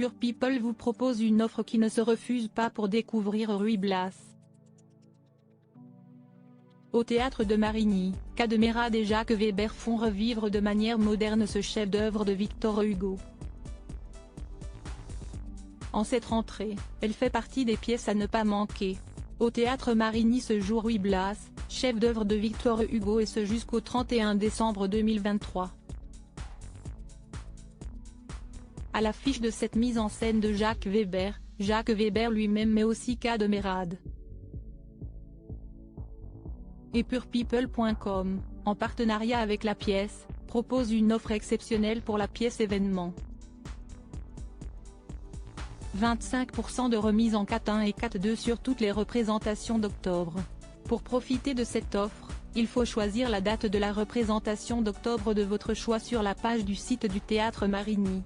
Pure People vous propose une offre qui ne se refuse pas pour découvrir Ruy Blas. Au théâtre de Marigny, Cadmerade et Jacques Weber font revivre de manière moderne ce chef-d'œuvre de Victor Hugo. En cette rentrée, elle fait partie des pièces à ne pas manquer. Au théâtre Marigny se joue Ruy Blas, chef-d'œuvre de Victor Hugo, et ce jusqu'au 31 décembre 2023. À l'affiche de cette mise en scène de Jacques Weber lui-même, mais aussi Cadmerade. Et PurePeople.com, en partenariat avec la pièce, propose une offre exceptionnelle pour la pièce événement. 25% de remise en 4.1 et 4.2 sur toutes les représentations d'octobre. Pour profiter de cette offre, il faut choisir la date de la représentation d'octobre de votre choix sur la page du site du théâtre Marigny.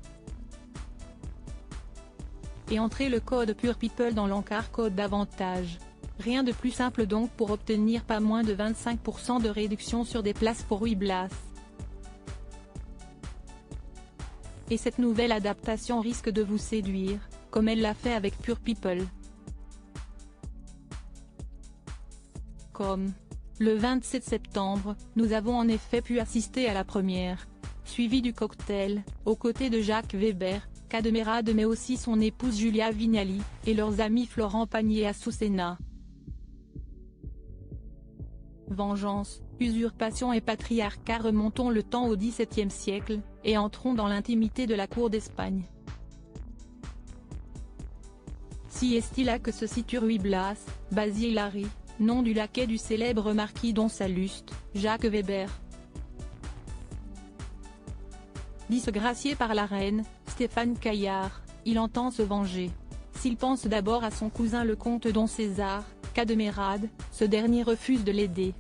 Et entrez le code PurePeople dans l'encart code d'avantage. Rien de plus simple donc pour obtenir pas moins de 25% de réduction sur des places pour Ruy Blas. Et cette nouvelle adaptation risque de vous séduire, comme elle l'a fait avec Pure People. Le 27 septembre, nous avons en effet pu assister à la première, suivie du cocktail, aux côtés de Jacques Weber, Cadmerade, mais aussi son épouse Julia Vignali, et leurs amis Florent Pagny et Azucena. Vengeance, usurpation et patriarcat. Remontons le temps au XVIIe siècle, et entrons dans l'intimité de la cour d'Espagne. Si est-il là que se situe Ruy Blas, Basil Larry, nom du laquais du célèbre marquis Don Salluste, Jacques Weber. Disgracié par la reine, Stéphane Caillard, il entend se venger. S'il pense d'abord à son cousin le comte Don César, Cadmerade, ce dernier refuse de l'aider.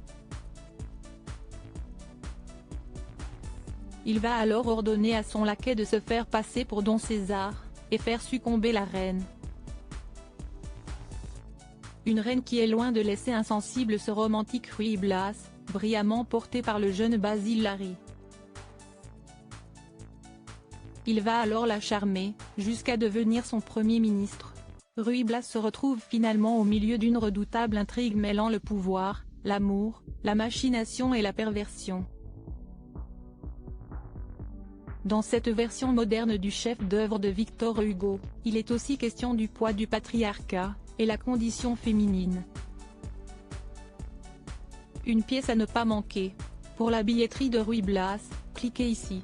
Il va alors ordonner à son laquais de se faire passer pour Don César, et faire succomber la reine. Une reine qui est loin de laisser insensible ce romantique Ruy Blas, brillamment porté par le jeune Basil Larry. Il va alors la charmer, jusqu'à devenir son premier ministre. Ruy Blas se retrouve finalement au milieu d'une redoutable intrigue mêlant le pouvoir, l'amour, la machination et la perversion. Dans cette version moderne du chef-d'œuvre de Victor Hugo, il est aussi question du poids du patriarcat, et la condition féminine. Une pièce à ne pas manquer. Pour la billetterie de Ruy Blas, cliquez ici.